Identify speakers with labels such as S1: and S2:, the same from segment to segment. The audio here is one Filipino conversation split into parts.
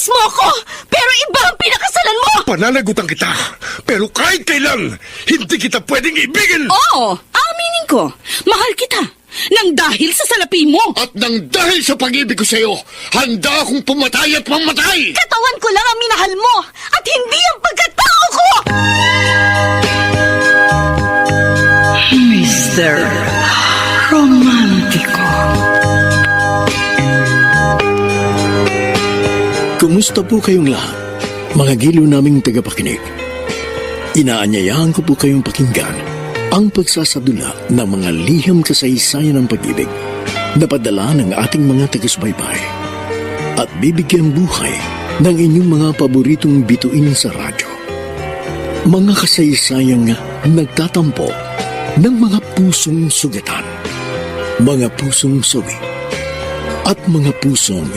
S1: Inilis mo ako, pero iba ang pinakasalan mo!
S2: Pananagutan kita, pero kahit kailan, hindi kita pwedeng ibigin!
S1: Oo, aminin ko, mahal kita. Nang dahil sa salapi mo.
S2: At nang dahil sa pag-ibig ko sa'yo, handa akong pumatay at mamatay!
S1: Katawan ko lang ang minahal mo, at hindi ang pagkatao ko!
S3: Mr. Romantico.
S4: Kumusta po kayong lahat, mga giliw naming tagapakinig? Inaanyayahan ko po kayong pakinggan ang pagsasadula ng mga liham kasaysayan ng pag-ibig na padala ng ating mga taga-subaybay at bibigyan buhay ng inyong mga paboritong bituin sa radyo. Mga kasaysayang nagtatampo ng mga pusong sugatan, mga pusong suwi, at mga pusong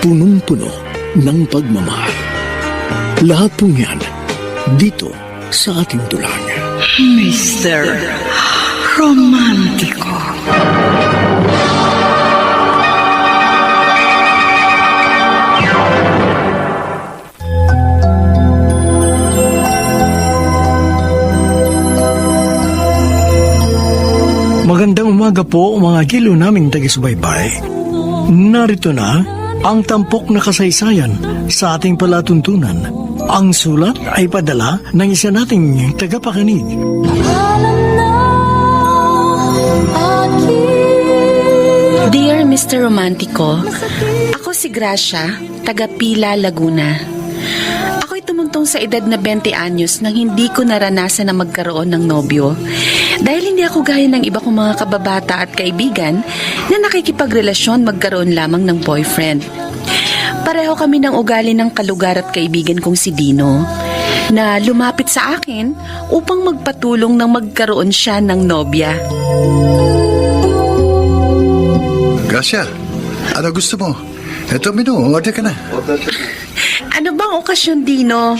S4: punong-puno ng pagmamahal. Lahat pong yan dito sa ating tulang.
S3: Mr. Romantico.
S4: Magandang umaga po mga giliw naming taga-subaybay. Narito na ang tampok na kasaysayan sa ating palatuntunan. Ang sulat ay padala ng isa nating tagapakinig.
S5: Dear Mr. Romantico, ako si Gracia, taga Pila, Laguna. Ako'y tumuntong sa edad na 20 anyos nang hindi ko naranasan na magkaroon ng nobyo. Dahil hindi ako gaya ng iba kong mga kababata at kaibigan na nakikipagrelasyon magkaroon lamang ng boyfriend. Pareho kami ng ugali ng kalugar at kaibigan kong si Dino na lumapit sa akin upang magpatulong nang magkaroon siya ng nobya.
S6: Gracia, ano gusto mo? Eto menu, order ka na.
S5: Ano bang okasyon, Dino?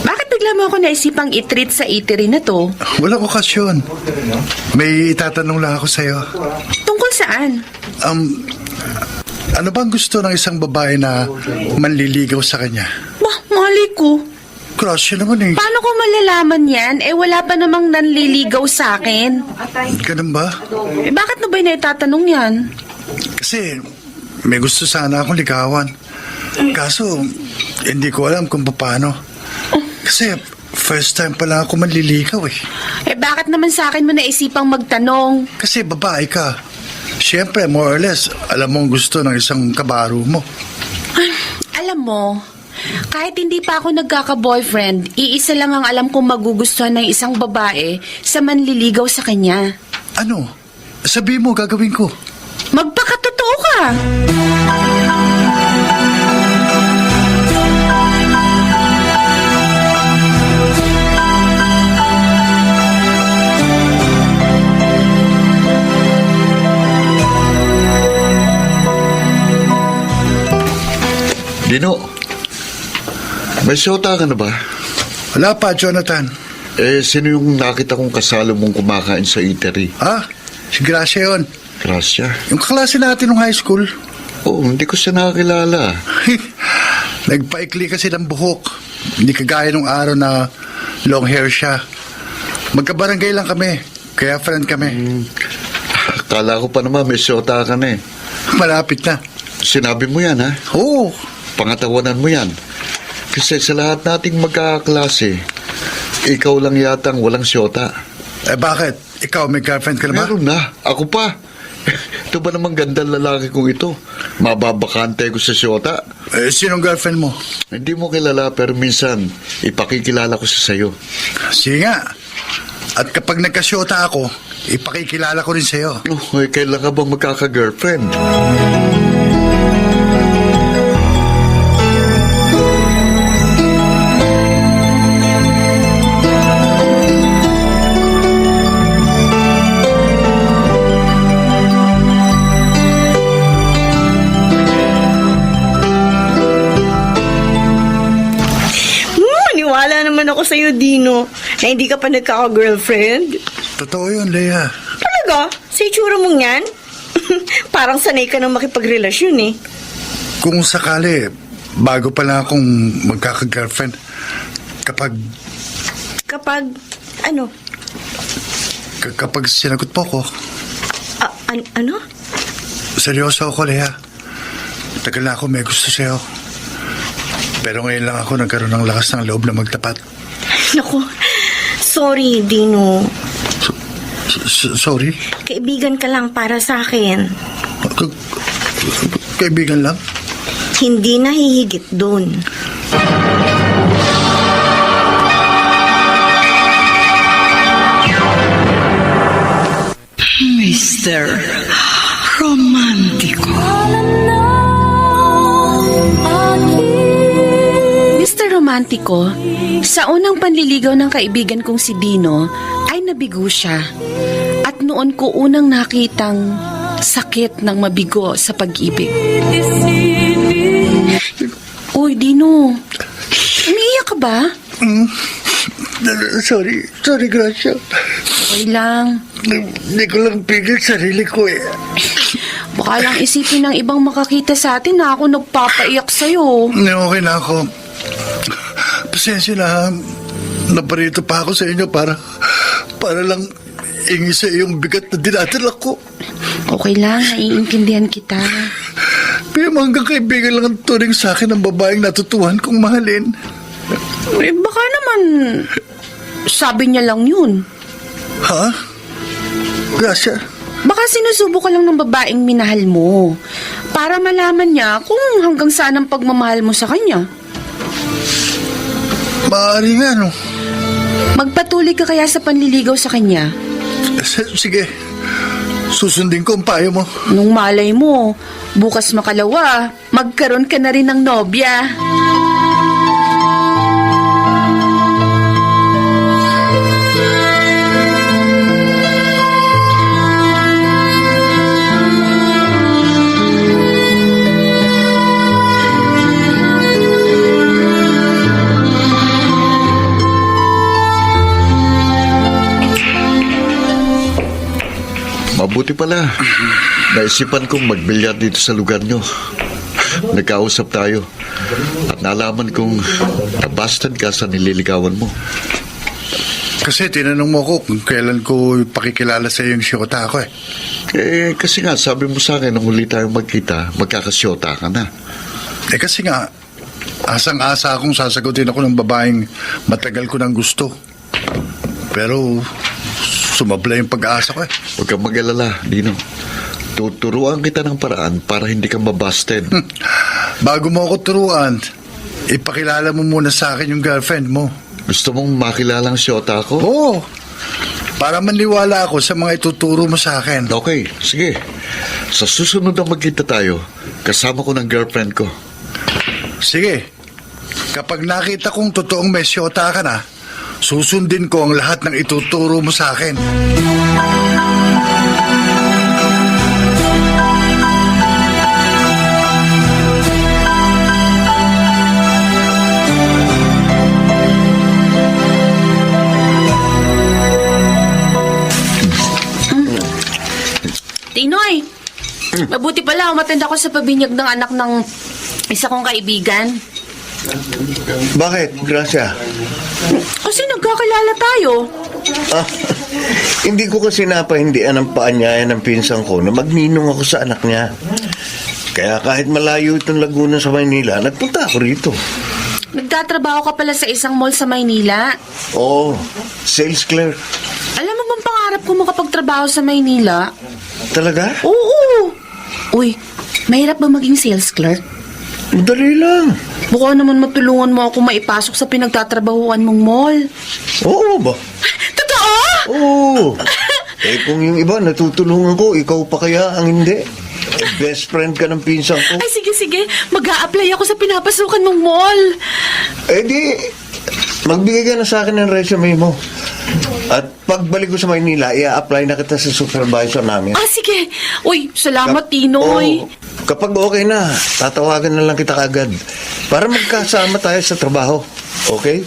S5: Bakit bigla mo ako naisipang i-treat sa eatery na to?
S6: Walang okasyon. May itatanong lang ako sa'yo.
S5: Tungkol saan?
S6: Ano bang gusto ng isang babae na manliligaw sa kanya?
S5: Bah, mali ko.
S6: Gracia naman eh.
S5: Paano ko malalaman yan? Wala pa namang nanliligaw sa akin.
S6: Ganun ba?
S5: Bakit na ba na itatanong yan?
S6: Kasi may gusto sana akong ligawan. Kaso, hindi ko alam kung paano. Kasi first time pa lang ako manliligaw eh.
S5: Bakit naman sa akin mo naisipang magtanong?
S6: Kasi babae ka. Siyempre, more or less, alam mo ang gusto ng isang kabaro mo.
S5: Alam mo, kahit hindi pa ako nagkaka-boyfriend, iisa lang ang alam kong magugustuhan ng isang babae sa manliligaw sa kanya.
S6: Ano? Sabi mo, gagawin ko.
S5: Magpakatotoo ka!
S7: Dino, may siyota ka na ba?
S6: Wala pa, Jonathan.
S7: Sino yung nakita kong kasalo mong kumakain sa eatery?
S6: Ha? Si Gracia yun.
S7: Gracia?
S6: Yung kaklase natin nung high school.
S7: Oo, hindi ko siya nakakilala.
S6: Nagpaikli kasi ng buhok. Hindi kagaya nung araw na long hair siya. Magkabarangay lang kami. Kaya friend kami.
S7: Akala ko pa naman may siyota ka na eh.
S6: Malapit na.
S7: Sinabi mo yan, ha?
S6: Oo.
S7: Pangatawanan mo yan. Kasi sa lahat nating magkaklase, ikaw lang yatang walang siyota.
S6: Bakit? Ikaw, may girlfriend ka na ba?
S7: Meron na. Ako pa. Ito ba namang gandang lalaki kong ito? Mababakante ko sa siyota.
S6: Sinong girlfriend mo?
S7: Hindi mo kilala pero minsan ipakikilala ko sa sayo.
S6: Sige nga. At kapag nagkasyota ako, ipakikilala ko rin sa'yo.
S7: Kailan ka bang magkaka-girlfriend?
S1: Maniwala naman ako sa'yo, Dino, na hindi ka pa nagkaka-girlfriend.
S6: Totoo yun, Leia.
S1: Talaga? Sa itsura mong yan? Parang sanay ka nang makipagrelasyon eh.
S6: Kung sakali, bago pa lang akong magkaka-girlfriend.
S1: Kapag, ano?
S6: Kapag sinagot po ko,
S1: Ano?
S6: seryoso ako, Lea. Tagal na ako may gusto sa'yo. Pero ngayon lang ako nagkaroon ng lakas ng loob na magtapat.
S1: Naku, sorry, Dino.
S6: Sorry?
S1: Kaibigan ka lang para sa akin.
S6: Kaibigan lang?
S1: Hindi na hihigit dun.
S3: Mr. Romantico.
S5: Mr. Romantico, sa unang panliligaw ng kaibigan kong si Dino, ay nabigo siya. At noon ko unang nakitang sakit ng mabigo sa pag-ibig. Uy, Dino, umiiyak ka ba?
S6: Sorry, Gracia.
S5: Okay lang.
S6: Hindi ko lang pigil sarili ko eh.
S5: Baka lang isipin ng ibang makakita sa atin na ako nagpapaiyak sa'yo.
S6: Okay na ako. Pasensya na, ha. Naparito pa ako sa inyo para lang ingi sa iyong bigat na dinadala ko.
S5: Okay lang, naiintindihan kita.
S6: Kaya hanggang kaibigan lang ang turing sa akin ng babaeng natutuhan kong mahalin.
S5: Eh, baka naman sabi niya lang yun.
S6: Ha? Gracia?
S5: Baka sinusubo ka lang ng babaeng minahal mo para malaman niya kung hanggang saan ang pagmamahal mo sa kanya.
S6: Maaari nga, no?
S5: Magpatuloy ka kaya sa panliligaw sa kanya?
S6: Sige, susundin ko ang payo mo.
S5: Nung malay mo, bukas makalawa, magkaroon ka na rin ng nobya.
S7: Mabuti pala. Naisipan kong magbilyar dito sa lugar nyo. Nagkausap tayo. At nalaman kong nabastard ka sa nililigawan mo.
S6: Kasi tinanong mo ko kung kailan ko pakikilala sa iyo yung siyota ako eh.
S7: Kasi nga, sabi mo sa akin, nung huli tayong magkita, magkakasyota ka na.
S6: Kasi nga, asang-asa akong sasagutin ako ng babaeng matagal ko ng gusto. Pero sumabla yung pag-aasa ko eh.
S7: Huwag kang mag-alala, Dino. Tuturuan kita ng paraan para hindi ka mabasted.
S6: Bago mo ako turuan, ipakilala mo muna sa akin yung girlfriend mo.
S7: Gusto mong makilala ang siyota ko?
S6: Oo. Para maniwala ako sa mga ituturo mo sa akin.
S7: Okay, sige. Sa susunod na magkita tayo, kasama ko ng girlfriend ko.
S6: Sige. Kapag nakita kong totoong may siyota ka na, susundin ko ang lahat ng ituturo mo sa akin.
S5: Tinoy, mabuti pala umattend ako sa pabinyag ng anak ng isa kong kaibigan.
S8: Bakit, Gracia?
S5: Kasi nagkakilala tayo.
S8: Hindi ko kasi napahindian ang paanyayan ng pinsan ko na magninong ako sa anak niya. Kaya kahit malayo itong Laguna sa Maynila, nagpunta ako rito.
S5: Nagtatrabaho ka pala sa isang mall sa Maynila.
S8: Oo, sales clerk.
S5: Alam mo bang pangarap ko makapagtrabaho sa Maynila?
S8: Talaga?
S5: Oo! Uy, mahirap ba maging sales clerk?
S8: Madali lang.
S5: Baka naman matulungan mo ako maipasok sa pinagtatrabahuan mong mall.
S8: Oo ba?
S5: Totoo?
S8: Oo. Kung yung iba natutulungan ko, ikaw pa kaya ang hindi? Best friend ka ng pinsan ko.
S5: Ay, sige. Mag-a-apply ako sa pinapasukan mong mall.
S8: Di, magbigay ka na sa akin ng resume mo. At pagbalik ko sa Maynila, i-apply na kita sa supervisor namin.
S5: Sige. Uy, salamat, Tinoy.
S8: Kapag okay na, tatawagan na lang kita kagad para magkasama tayo sa trabaho. Okay?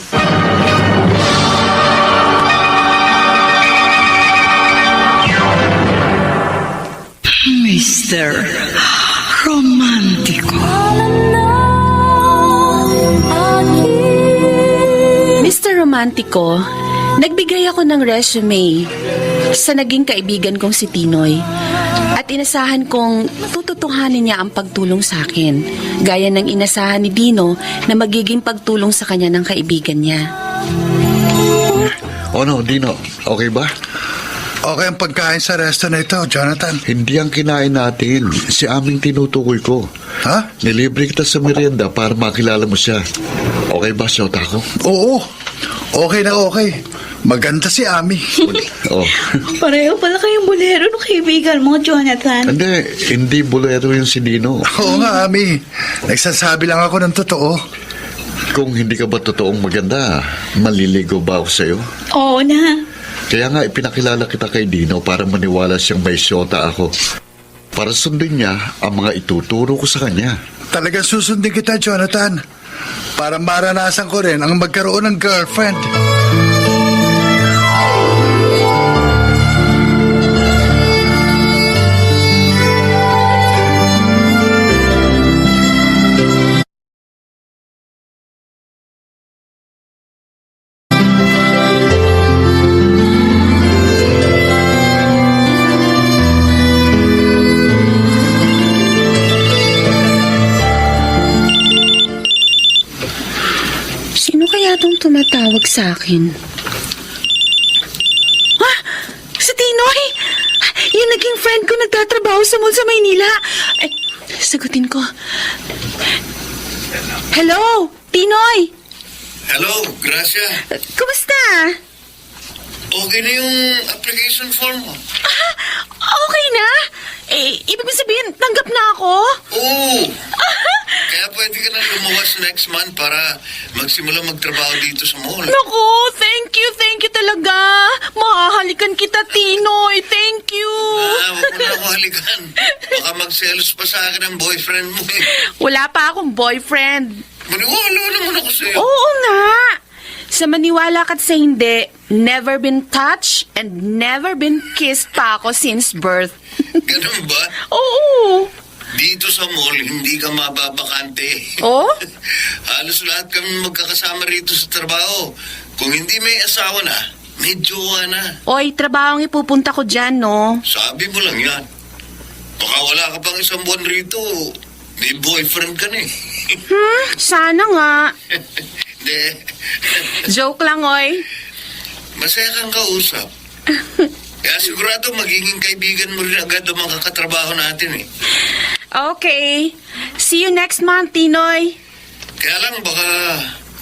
S3: Mr. Romantico.
S5: Romantiko, nagbigay ako ng resume sa naging kaibigan kong si Tinoy. At inasahan kong tututuhanin niya ang pagtulong sa akin, gaya ng inasahan ni Dino na magiging pagtulong sa kanya ng kaibigan niya.
S7: Ano, Dino? Okay ba?
S6: Okay ang pagkain sa resto na ito, Jonathan.
S7: Hindi ang kinain natin. Si aming tinutukoy ko.
S6: Ha?
S7: Nilibre kita sa merienda para makilala mo siya. Okay ba, Shota ko?
S6: Oo. Okay na okay. Maganda si Ami.
S7: Oh.
S1: Pareho pala kayong bolero ng kaibigan mo, Jonathan.
S7: Hindi bolero yung si Dino.
S6: Oo nga, Ami. Nagsasabi lang ako ng totoo.
S7: Kung hindi ka ba totoong maganda, maliligo ba ako sa'yo?
S1: Oo na.
S7: Kaya nga ipinakilala kita kay Dino para maniwala siyang may Shota ako. Para sundin niya ang mga ituturo ko sa kanya.
S6: Talagang susundin kita, Jonathan. Para maranasan ko rin ang magkaroon ng girlfriend.
S5: Sino kaya itong tumatawag sa akin? Ha? Si Tinoy! Yung naging friend ko nagtatrabaho sa mall sa Maynila. Ay, sagutin ko. Hello, Tinoy!
S9: Hello, Gracia.
S5: Kumusta?
S9: Okay na yung application form mo.
S5: Okay na? Ibig sabihin, tanggap na ako?
S9: Oo. Kaya pwede ka na lumuwas next month para magsimula magtrabaho dito sa mall.
S5: Naku, thank you talaga. Mahahalikan kita, Tinoy. Thank you.
S9: Huwag mo na ako halikan. Baka magselos pa sa akin ang boyfriend mo eh.
S5: Wala pa akong boyfriend.
S9: Maniwala naman ako sa'yo.
S5: Oo nga. Sa maniwala ka't sa hindi, never been touched and never been kissed pa ako since birth.
S9: Ganun ba?
S5: Oo.
S9: Dito sa mall, hindi ka mababakante.
S5: Oh?
S9: Halos lahat kami magkakasama rito sa trabaho. Kung hindi may asawa na, may jowa na.
S5: Oy, trabaho ang ipupunta ko dyan, no?
S9: Sabi mo lang yan. Baka wala ka pang isang buwan rito. May boyfriend ka na eh.
S5: Sana nga.
S9: Hindi.
S5: Joke lang, oy.
S9: Masaya kang kausap. Kaya sigurado magiging kaibigan mo rin agad ang mga katrabaho natin eh.
S5: Okay. See you next month, Tinoy.
S9: Kaya lang baka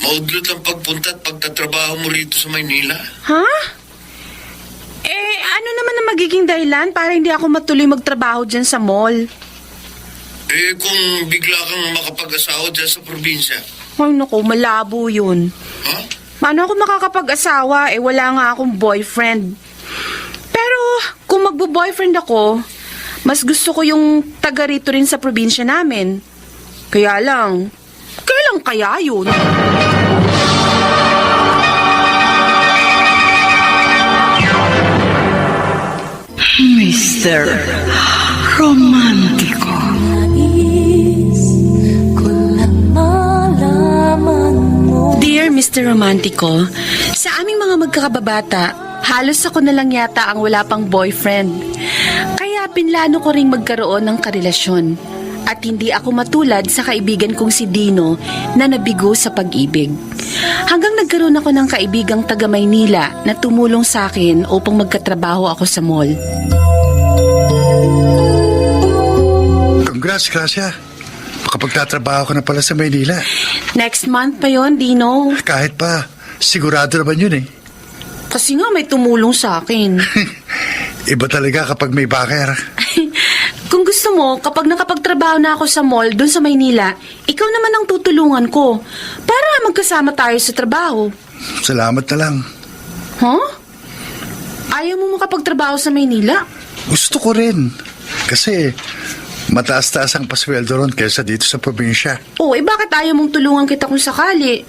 S9: maudlot ang pagpunta at pagtatrabaho mo rito sa Maynila.
S5: Ha? Ano naman ang magiging dahilan para hindi ako matuloy magtrabaho dyan sa mall?
S9: Kung bigla kang makapag-asawa dyan sa probinsya.
S5: Ay, naku, malabo yun.
S9: Ha?
S5: Paano ako makakapag-asawa? Wala nga akong boyfriend. Pero, kung magbo-boyfriend ako, mas gusto ko yung taga rito rin sa probinsya namin. Kaya lang, kailan kaya yun?
S3: Mr. Romántico.
S5: Dear Mr. Romantico, sa aming mga magkakababata, halos ako na lang yata ang wala pang boyfriend. Kaya pinlano ko ring magkaroon ng karelasyon. At hindi ako matulad sa kaibigan kong si Dino na nabigo sa pag-ibig. Hanggang nagkaroon ako ng kaibigang taga Maynila na tumulong sa akin upang magkatrabaho ako sa mall.
S6: Congrats, Gracia. Makapagtatrabaho ka na pala sa Maynila.
S5: Next month pa yon, Dino.
S6: Kahit pa, sigurado naman yun eh.
S5: Kasi nga may tumulong sa akin.
S6: Iba talaga kapag may backer.
S5: Kung gusto mo, kapag nakapagtrabaho na ako sa mall doon sa Maynila, ikaw naman ang tutulungan ko para magkasama tayo sa trabaho.
S6: Salamat na lang.
S5: Huh? Ayaw mo makapagtrabaho sa Maynila?
S6: Gusto ko rin. Kasi mataas-taas ang pasweldo ron kaysa dito sa probinsya.
S5: Oo, bakit ayaw mong tulungan kita kung sakali?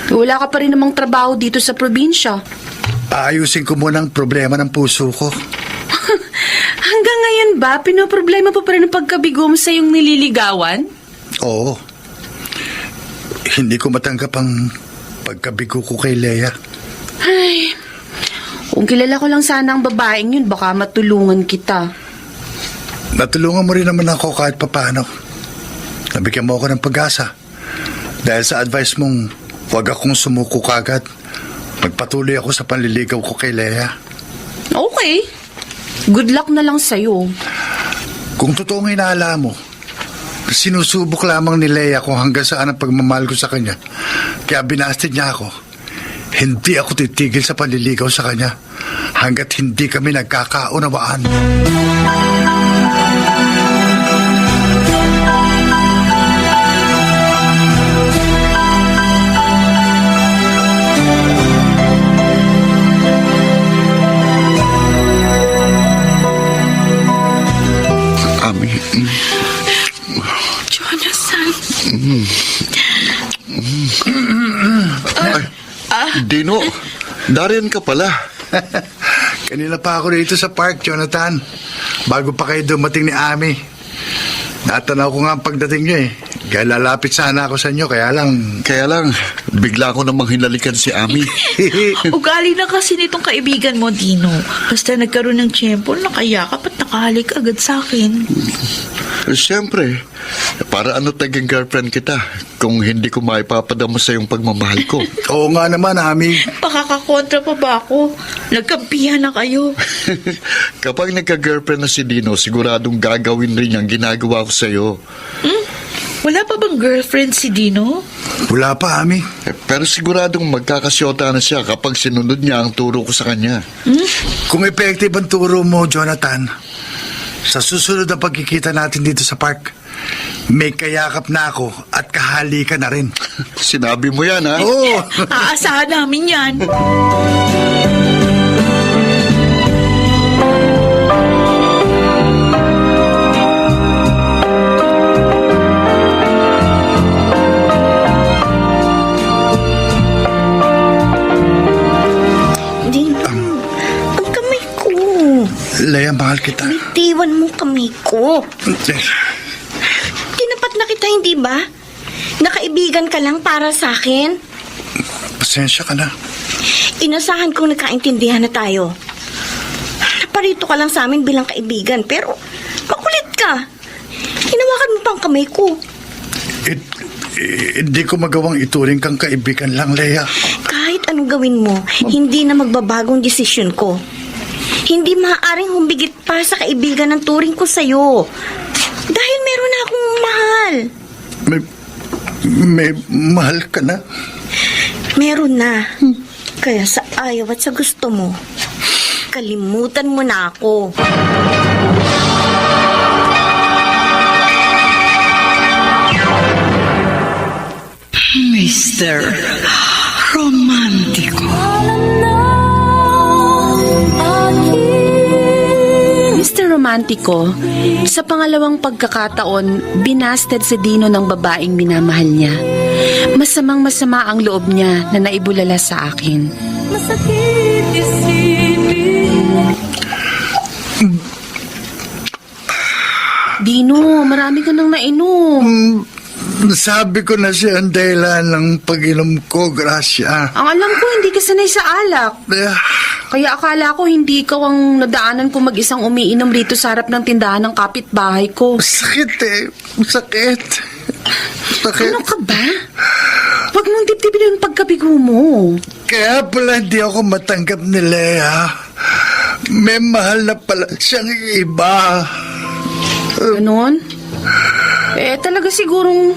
S5: Wala ka pa rin namang trabaho dito sa probinsya.
S6: Aayusin ko muna ang problema ng puso ko.
S5: Hanggang ngayon ba, pinoproblema pa rin ang pagkabigo mo sa iyong nililigawan?
S6: Oo. Hindi ko matanggap ang pagkabigo ko kay Leia.
S5: Ay, kung kilala ko lang sana ang babaeng yun, baka matulungan kita.
S6: Natulungan mo rin naman ako kahit papano. Nabigyan mo ako ng pag-asa. Dahil sa advice mong huwag akong sumuko kagad. Magpatuloy ako sa panliligaw ko kay Leia.
S5: Okay. Good luck na lang sa'yo.
S6: Kung totoong hinala mo, sinusubok lamang ni Leia kung hanggang saan ang pagmamahal ko sa kanya. Kaya binasted niya ako. Hindi ako titigil sa panliligaw sa kanya hanggat hindi kami nagkakaunawaan.
S7: Ami.
S5: Jonathan.
S7: Dino, Darian ka pala.
S6: Kanina pa ako dito sa park, Jonathan. Bago pa kayo dumating ni Ami. Natanaw ko nga ang pagdating niyo eh. Kaya lalapit sana ako sa inyo, kaya lang...
S7: Kaya lang, bigla ko namang hinalikan si Ami.
S3: Ugali na kasi nitong kaibigan mo, Dino. Basta nagkaroon ng tiyempo, nakayakap at nakahalik agad sa akin.
S7: Siyempre, para ano taging girlfriend kita kung hindi ko maipapadama sa yung pagmamahal ko.
S6: Oo nga naman, Ami.
S3: Pakakakontra pa ba ako? Nagkampihan na kayo.
S7: Kapag nagka-girlfriend na si Dino, siguradong gagawin rin ang ginagawa ko sa'yo.
S3: Wala pa bang girlfriend si Dino?
S6: Wala pa, Ami.
S7: Pero siguradong magkakasyota na siya kapag sinunod niya ang turo ko sa kanya.
S6: Kung effective ang turo mo, Jonathan, sa susunod na pagkikita natin dito sa park, may kayakap na ako at kahalikan na rin.
S7: Sinabi mo yan, ha?
S6: Oo!
S3: Aasahan namin yan.
S1: Dino, ang kamay ko.
S6: Leia, mahal kita.
S1: Bitiwan mo kamay ko. Tinapat na kita, hindi ba? Nakaibigan ka lang para sa akin.
S6: Pasensya ka na.
S1: Inasahan kong nagkaintindihan na tayo. Naparito ka lang sa amin bilang kaibigan, pero makulit ka. Hinawakan mo pang kamay ko.
S6: Hindi ko magawang ituring kang kaibigan lang, Leia.
S1: Kahit anong gawin mo, hindi na magbabagong desisyon ko. Hindi maaaring humbigit pa sa kaibigan ng turing ko sa'yo. Dahil meron na akong mahal.
S6: May mahal ka na?
S1: Meron na. Kaya sa ayaw at sa gusto mo, kalimutan mo na ako.
S3: Mr. Romantico.
S5: Mr. Romantico, sa pangalawang pagkakataon, binasted si Dino ng babaeng minamahal niya. Masamang-masama ang loob niya na naibulala sa akin. Dino, marami ka nang nainom.
S6: Sabi ko na siya ang dahilan ng pag-inom ko, Gracia.
S5: Ang alam ko, hindi ka sanay sa alak. Kaya akala ko hindi ikaw ang nadaanan ko mag-isang umiinom rito sa harap ng tindahan ng kapitbahay ko.
S6: Sakit eh. Sakit. Sakit.
S5: Ano ka ba? Huwag mong dibdibin yung pagkabigo mo.
S6: Kaya pala hindi ako matanggap ni Leia. May mahal na pala siyang iba.
S5: Ganon? Talaga sigurong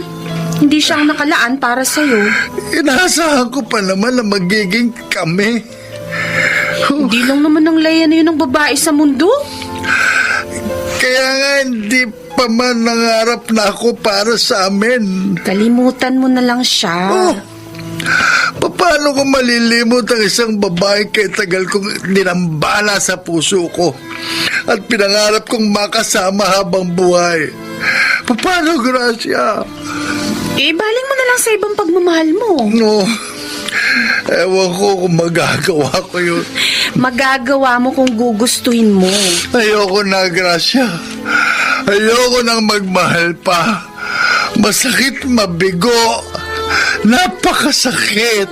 S5: hindi siya ang nakalaan para sa'yo.
S6: Inaasahan ko pa naman na magiging kami.
S5: Hindi lang naman ang Leia na yun ang babae sa mundo.
S6: Kaya nga hindi pa man nangarap na ako para sa amin.
S5: Kalimutan mo na lang siya.
S6: Paano ko malilimot ang isang babae kay tagal kong dinambala sa puso ko at pinangarap kong makasama habang buhay? Paano, Gracia?
S5: Baling mo na lang sa ibang pagmamahal mo.
S6: No. Ewan ko kung magagawa ko yun.
S5: Magagawa mo kung gugustuhin mo.
S6: Ayoko na, Gracia. Ayoko nang magmahal pa. Masakit, mabigo. Napakasakit.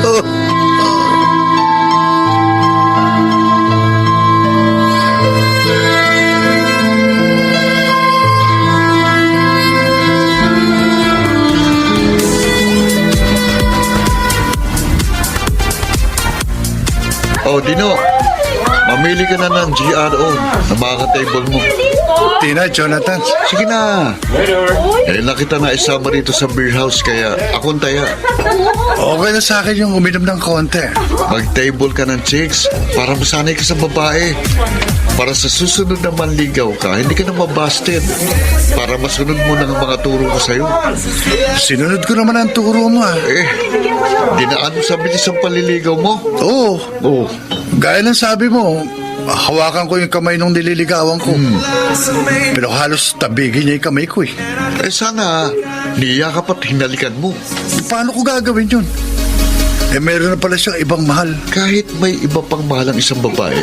S6: Oh.
S7: Oh, Dino, mamili ka na ng GRO na mga ka-table mo.
S6: Tina, Jonathan.
S7: Sige na. Na kita na isama rito sa beer house, kaya akong taya.
S6: Okay na sa akin yung uminom ng konti.
S7: Mag-table ka ng chicks para masanay ka sa babae. Para sa susunod na manligaw ka, hindi ka na mabasted. Para masunod mo na ang mga turo ko sa'yo.
S6: Sinunod ko naman ang turo mo.
S7: Dinaan mo sa bilis ang paliligaw mo.
S6: Oo.
S7: Oh,
S6: Gaya ng sabi mo, hawakan ko yung kamay nung nililigawan ko. Pero halos tabigin niya yung kamay ko eh.
S7: sana, niyakap at hinalikan mo.
S6: Paano ko gagawin yun? Meron na pala siyang ibang mahal.
S7: Kahit may iba pang mahal ang isang babae,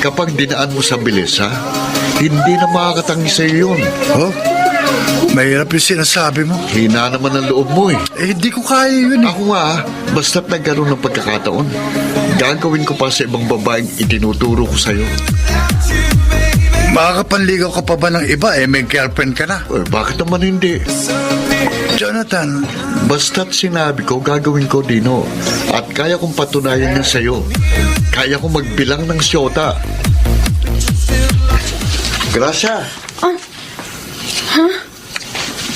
S7: kapag dinaan mo sa bilis, hindi na makakatangi sa'yo yun.
S6: Oh? Mahirap yung sinasabi mo.
S7: Hina naman ang loob mo eh.
S6: Hindi ko kaya yun eh.
S7: Ako nga, basta't nagkaroon ng pagkakataon, gagawin ko pa sa ibang babaeng itinuturo ko sa'yo.
S6: Makakapanligaw ka pa ba ng iba may girlfriend ka na?
S7: Bakit naman hindi?
S6: Jonathan,
S7: Basta't sinabi ko, gagawin ko, Dino. At kaya kong patunayan yan sa'yo. Kaya kong magbilang ng siyota. Gracia.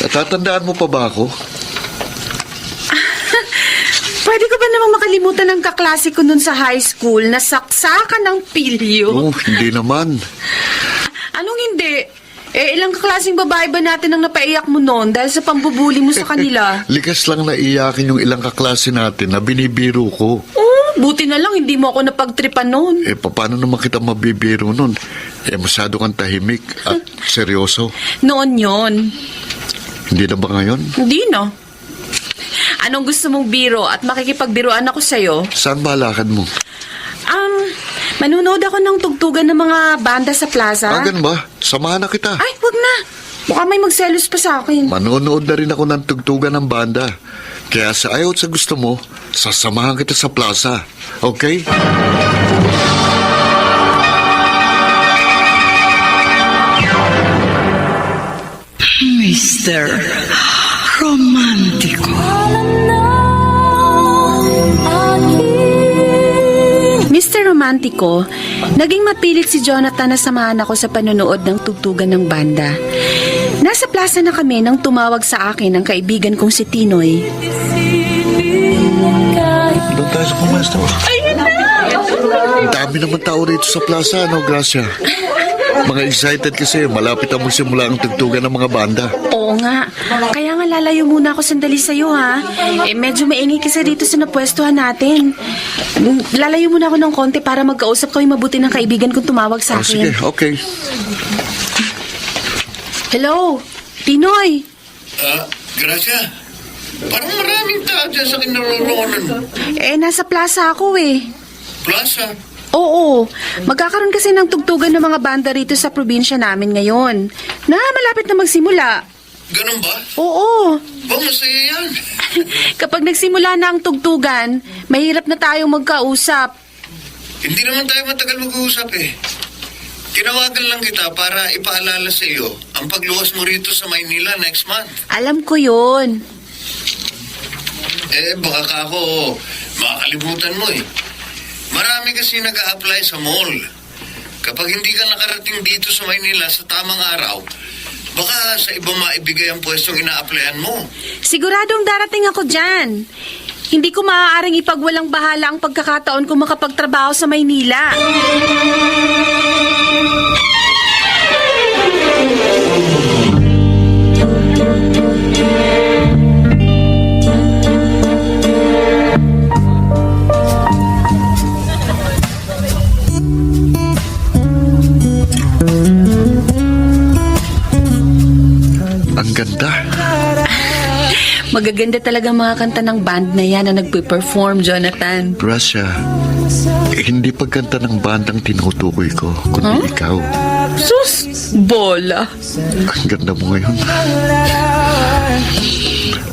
S7: Natatandaan mo pa ba ako?
S5: Pwede ko ba namang makalimutan ng kaklase ko nun sa high school na saksakan ng pilyo?
S7: Oh, hindi naman.
S5: Anong hindi? Ilang kaklaseng babae ba natin ang napaiyak mo noon dahil sa pambubuli mo sa kanila?
S7: Likas lang naiyakin yung ilang kaklase natin na binibiro ko.
S5: Buti na lang hindi mo ako napagtripan noon.
S7: Paano naman kita mabibiro nun? Masyado kang tahimik at seryoso.
S5: Noon yon.
S7: Hindi na ba ngayon?
S5: Hindi na. Anong gusto mong biro at makikipagbiroan ako sa'yo?
S7: Saan ba lakad mo?
S5: Manunood ako ng tugtugan ng mga banda sa plaza.
S7: Ganun ba? Samahan na kita.
S5: Ay, wag na. Baka may magselos pa sa akin.
S7: Manonood na rin ako ng tugtugan ng banda. Kaya sa ayaw at sa gusto mo, sasamahan kita sa plaza. Okay?
S3: Mr. Romantico.
S5: Mr. Romantico, naging mapilit si Jonathan na samahan ako sa panonood ng tugtugan ng banda. Nasa plaza na kami nang tumawag sa akin ang kaibigan kong si Tinoy.
S7: Doon tayo sa pumesto. Ang dami naman tao rito sa plaza, no, Gracia? Mga excited kasi malapit ang magsimula ang tugtugan ng mga banda.
S5: Oo nga. Kaya nga lalayo muna ako sandali sa'yo, ha? Medyo maingay kasi dito sa napwestuhan natin. Lalayo muna ako ng konti para magkausap kami mabuti ng kaibigan kong tumawag sa akin.
S7: Sige, okay.
S5: Hello? Tinoy?
S9: Gracia, parang maraming tao dyan sa kinaroroonan mo.
S5: Nasa plaza ako
S9: Plaza?
S5: Oo. Magkakaroon kasi ng tugtugan ng mga banda rito sa probinsya namin ngayon. Na malapit na magsimula.
S9: Ganun ba?
S5: Oo.
S9: Masaya yan.
S5: Kapag nagsimula na ang tugtugan, mahirap na tayong magkausap.
S9: Hindi naman tayo matagal mag-uusap eh. Tinawagan lang kita para ipaalala sa iyo ang pagluwas mo rito sa Maynila next month.
S5: Alam ko yun.
S9: Baka ka ako makakalimutan mo eh. Marami kasi nag-a-apply sa mall. Kapag hindi ka nakarating dito sa Maynila sa tamang araw, baka sa iba maibigay ang pwestong ina-applyan mo.
S5: Siguradong darating ako dyan. Hindi ko maaaring ipagwalang bahala ang pagkakataon kung makapagtrabaho sa Maynila.
S7: Ang ganda.
S5: Magaganda talaga mga kanta ng band na yan na nagpe-perform, Jonathan.
S7: Gracia, hindi pagkanta ng bandang tinutukoy ko, kundi ikaw.
S5: Sus! Bola!
S7: Ang ganda mo ngayon.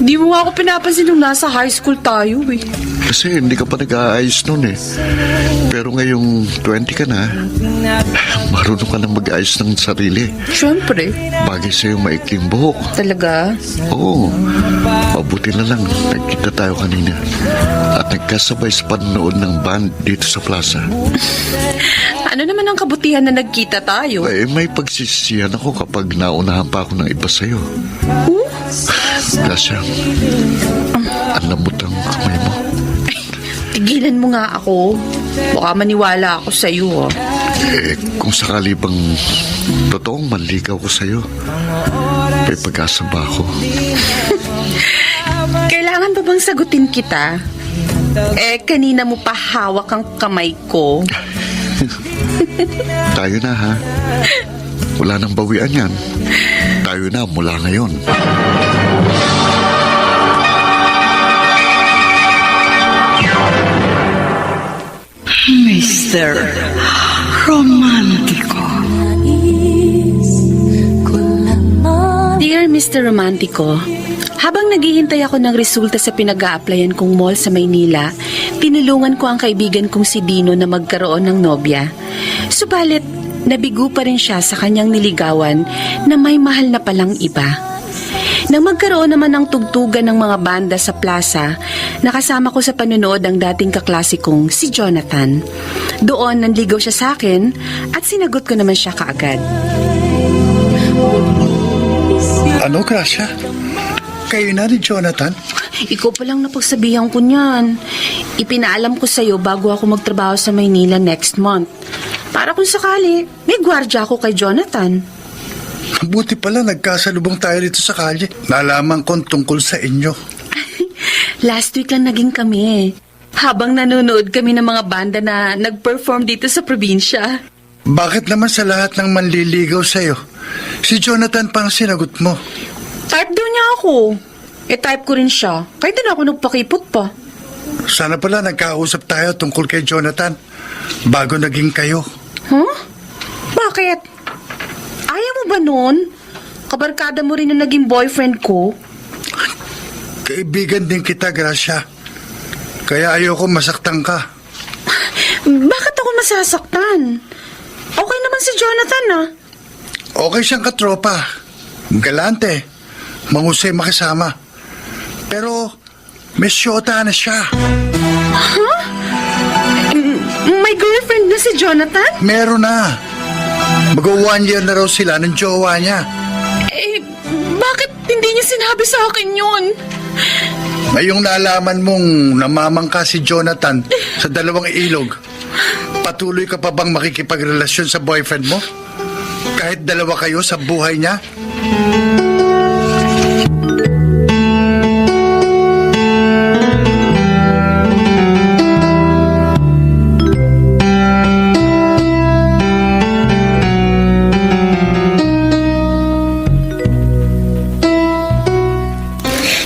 S5: Di mo nga ako pinapansin nung nasa high school tayo eh.
S7: Kasi hindi ka pa nag-aayos nun eh. Pero ngayong 20 ka na, marunong ka na mag-aayos ng sarili.
S5: Siyempre.
S7: Bagay sa'yo maikling buhok.
S5: Talaga?
S7: Oo, mabuti na lang nagkita tayo kanina. At nagkasabay sa panonood ng band dito sa plaza.
S5: Ano naman ang kabutihan na nagkita tayo?
S7: Eh, may pagsisisihan ako kapag naunahan pa ako ng iba sa'yo. Gracia, ang lambot ang kamay mo.
S5: Tigilan mo nga ako. Baka maniwala ako sa'yo. Oh.
S7: Eh, kung sakali bang totoong manligaw ko sa'yo, may pag-asa ba ako?
S5: Kailangan ba bang sagutin kita? Eh, kanina mo pa hawak ang kamay ko.
S7: Tayo na ha. Wala nang bawian yan. Tayo na mula ngayon.
S3: Mr. Romantico.
S5: Dear Mr. Romantico, habang naghihintay ako ng resulta sa pinag-a-applyan kong mall sa Maynila, tinulungan ko ang kaibigan kong si Dino na magkaroon ng nobya. Subalit, nabigo pa rin siya sa kanyang niligawan na may mahal na palang iba. Nang magkaroon naman ng tugtugan ng mga banda sa plaza, nakasama ko sa panunood ang dating kaklase kong si Jonathan. Doon nanligaw siya sa akin at sinagot ko naman siya kaagad.
S6: Ano, Gracia? Kayo na ni Jonathan?
S5: Ikaw pa lang napagsabihan ko niyan. Ipinaalam ko sa'yo bago ako magtrabaho sa Maynila next month. Para kung sakali, may gwardya ako kay Jonathan.
S6: Buti pala nagkasalubong tayo dito sa kalye. Nalaman ko tungkol sa inyo.
S5: Last week lang naging kami. Habang nanonood kami ng mga banda na nag-perform dito sa probinsya.
S6: Bakit naman sa lahat ng manliligaw sa'yo, si Jonathan pang sinagot mo?
S5: Type daw niya ako. Type ko rin siya. Kaya din ako nagpakipot pa.
S6: Sana pala nagkausap tayo tungkol kay Jonathan bago naging kayo.
S5: Huh? Bakit? Ayaw mo ba nun? Kabarkada mo rin na naging boyfriend ko.
S6: Kaibigan din kita, Gracia. Kaya ayoko masaktan ka.
S5: Bakit ako masasaktan? Okay naman si Jonathan ah.
S6: Okay siyang katropa. Galante. Mahusay makisama. Pero may syota na siya.
S5: Huh? May girlfriend na si Jonathan?
S6: Meron na. Mag-1 year na raw sila ng jowa niya.
S5: Bakit hindi niya sinabi sa akin yun?
S6: Ngayong nalaman mong namamangka si Jonathan sa 2 ilog, patuloy ka pa bang makikipagrelasyon sa boyfriend mo? Kahit 2 kayo sa buhay niya?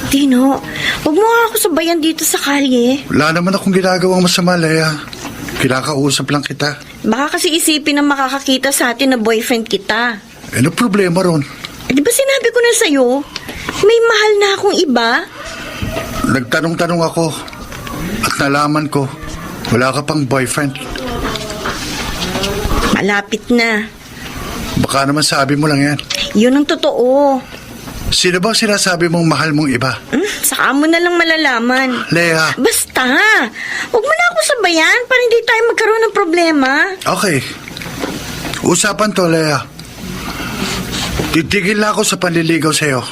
S1: Dino, huwag mo nga ako sabayan dito sa kalye.
S6: Wala naman akong ginagawang masama, Lea. Kinakausap lang kita.
S1: Baka kasi isipin na makakakita sa atin na boyfriend kita.
S6: Ano problema ron?
S1: Di ba sinabi ko na sa'yo, may mahal na akong iba?
S6: Nagtanong-tanong ako at nalaman ko, wala ka pang boyfriend.
S1: Malapit na.
S6: Baka naman sabi mo lang yan.
S1: Yun ang totoo.
S6: Sino ba sinasabi mong mahal mong iba?
S1: Saka mo na lang malalaman.
S6: Lea.
S1: Basta, huwag mo na ako sabayan para hindi tayo magkaroon ng problema.
S6: Okay. Usapan to, Lea. Titigil na ako sa panliligaw sa'yo.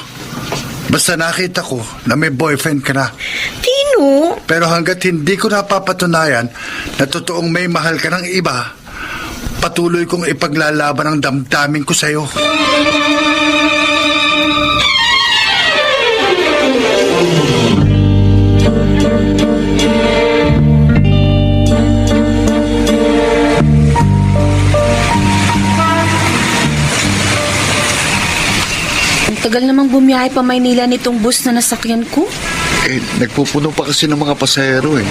S6: Basta nakita ko na may boyfriend ka na.
S1: Tino?
S6: Pero hanggat hindi ko napapatunayan na totoong may mahal ka ng iba, patuloy kong ipaglalaban ang damdamin ko sa'yo.
S5: Tagal namang bumiyahe pa Maynila nitong bus na nasakyan ko.
S7: Nagpupuno pa kasi ng mga pasahero eh.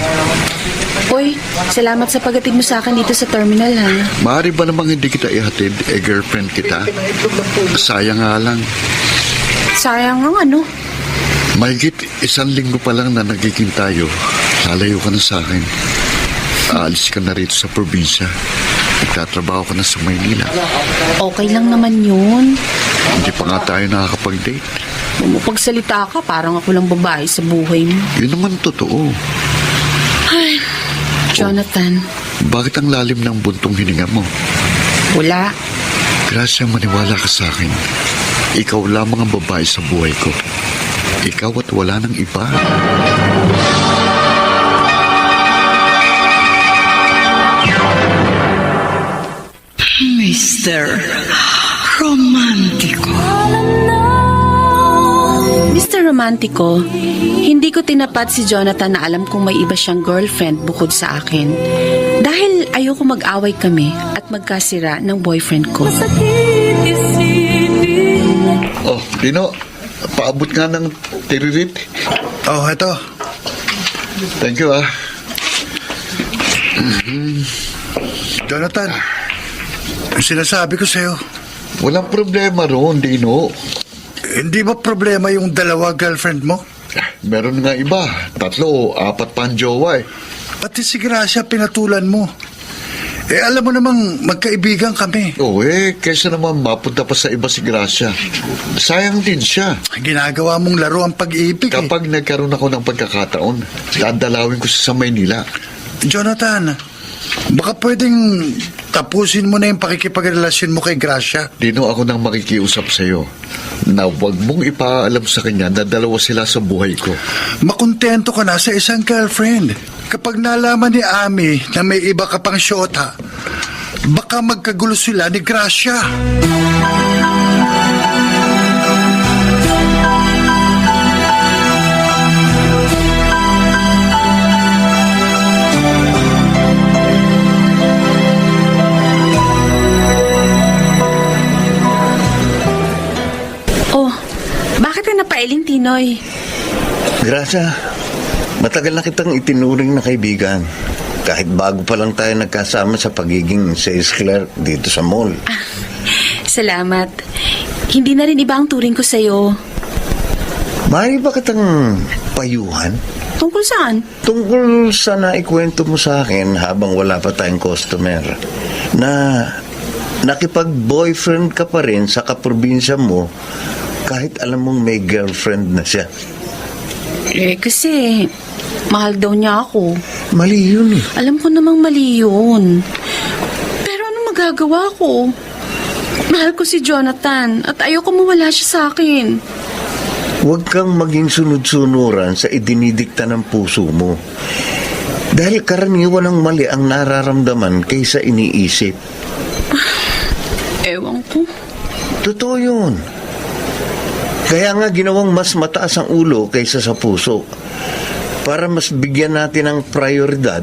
S5: Uy, salamat sa paghatid mo sa akin dito sa terminal ha.
S7: Maaari ba namang hindi kita ihatid, girlfriend kita? Sayang nga lang.
S5: Sayang ang ano?
S7: Mahigit 1 linggo pa lang na nagiging tayo, lalayo ka na sa akin. Aalis ka na rito sa probinsya. Nagtatrabaho ka na sa Maynila.
S5: Okay lang naman yun.
S7: Hindi pa nga tayo nakakapag-date.
S5: Pagsalita ka, parang ako lang babae sa buhay mo.
S7: Yun naman totoo.
S5: Ay, Jonathan,
S7: Bakit ang lalim ng buntong hininga mo?
S5: wala.
S7: Gracia, maniwala ka sa akin. Ikaw lamang ang babae sa buhay ko. Ikaw at wala nang iba.
S3: Mr. Romantico.
S5: Mr. Romantico, hindi ko tinapat si Jonathan na alam kong may iba siyang girlfriend bukod sa akin. Dahil ayoko mag-away kami at magkasira ng boyfriend ko.
S7: Oh, Dino, paabot nga ng tiririt.
S6: Oh, eto.
S7: Thank you, ah.
S6: Jonathan, ang sinasabi ko sa'yo,
S7: Walang problema roon, Dino.
S6: hindi ba problema yung dalawa girlfriend mo?
S7: Meron nga iba. 3 o 4 pa ang jowa eh.
S6: Pati si Gracia pinatulan mo. Eh, alam mo namang magkaibigan kami.
S7: Oo kaysa naman mapunta pa sa iba si Gracia. Sayang din siya.
S6: Ginagawa mong laro ang pag-ibig.
S7: Kapag nagkaroon ako ng pagkakataon, dadalawin ko siya sa Maynila.
S6: Jonathan, baka pwedeng tapusin mo na yung pakikipagrelasyon mo kay Gracia.
S7: Dino, ako nang makikiusap sa'yo na huwag mong ipaalam sa kanya na dalawa sila sa buhay ko.
S6: Makontento ka na sa isang girlfriend. Kapag nalaman ni Ami na may iba ka pang syota, baka magkagulo sila ni Gracia.
S5: Oh, bakit ka napailing, Tinoy?
S8: Gracia, matagal na kitang itinuring na kaibigan. Kahit bago pa lang tayo nagkasama sa pagiging sales clerk dito sa mall.
S5: Salamat. Hindi na rin iba ang turing ko sa'yo.
S8: Maaari ba kitang payuhan?
S5: Tungkol saan?
S8: Tungkol sa naikwento mo sa akin habang wala pa tayong customer na nakipag-boyfriend ka pa rin sa kaprobinsya mo kahit alam mong may girlfriend na siya.
S5: Kasi mahal daw niya ako.
S8: Mali yun eh.
S5: Alam ko namang mali yun. Pero ano magagawa ko? Mahal ko si Jonathan at ayoko mawala siya sa akin.
S8: Huwag kang maging sunod-sunuran sa idinidikta ng puso mo. Dahil karaniwan ng mali ang nararamdaman kaysa iniisip.
S5: Ewan ko.
S8: Totoo yun. Kaya nga ginawang mas mataas ang ulo kaysa sa puso. Para mas bigyan natin ng prioridad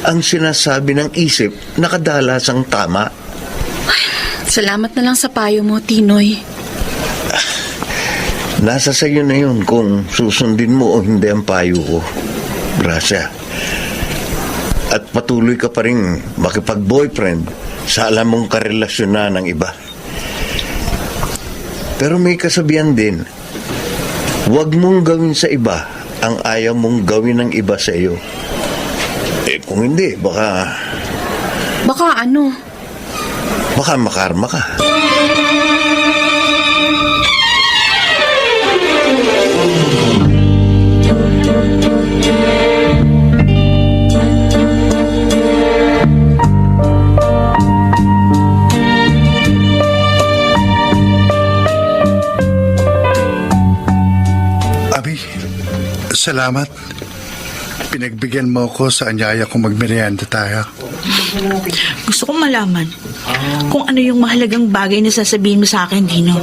S8: ang sinasabi ng isip na kadalasang tama.
S5: Salamat na lang sa payo mo, Tinoy.
S8: Nasa sayo na yun kung susundin mo o hindi ang payo ko. Gracia. At patuloy ka pa rin makipag-boyfriend sa alam mong karelasyon na ng iba. Pero may kasabihan din, huwag mong gawin sa iba ang ayaw mong gawin ng iba sa iyo. Kung hindi, baka
S5: ano?
S8: Baka makarma ka.
S6: Abi, salamat. Pinagbigyan mo ko sa anyaya kung magmerienda tayo.
S3: Gusto kong malaman kung ano yung mahalagang bagay na sasabihin mo sa akin, Dino.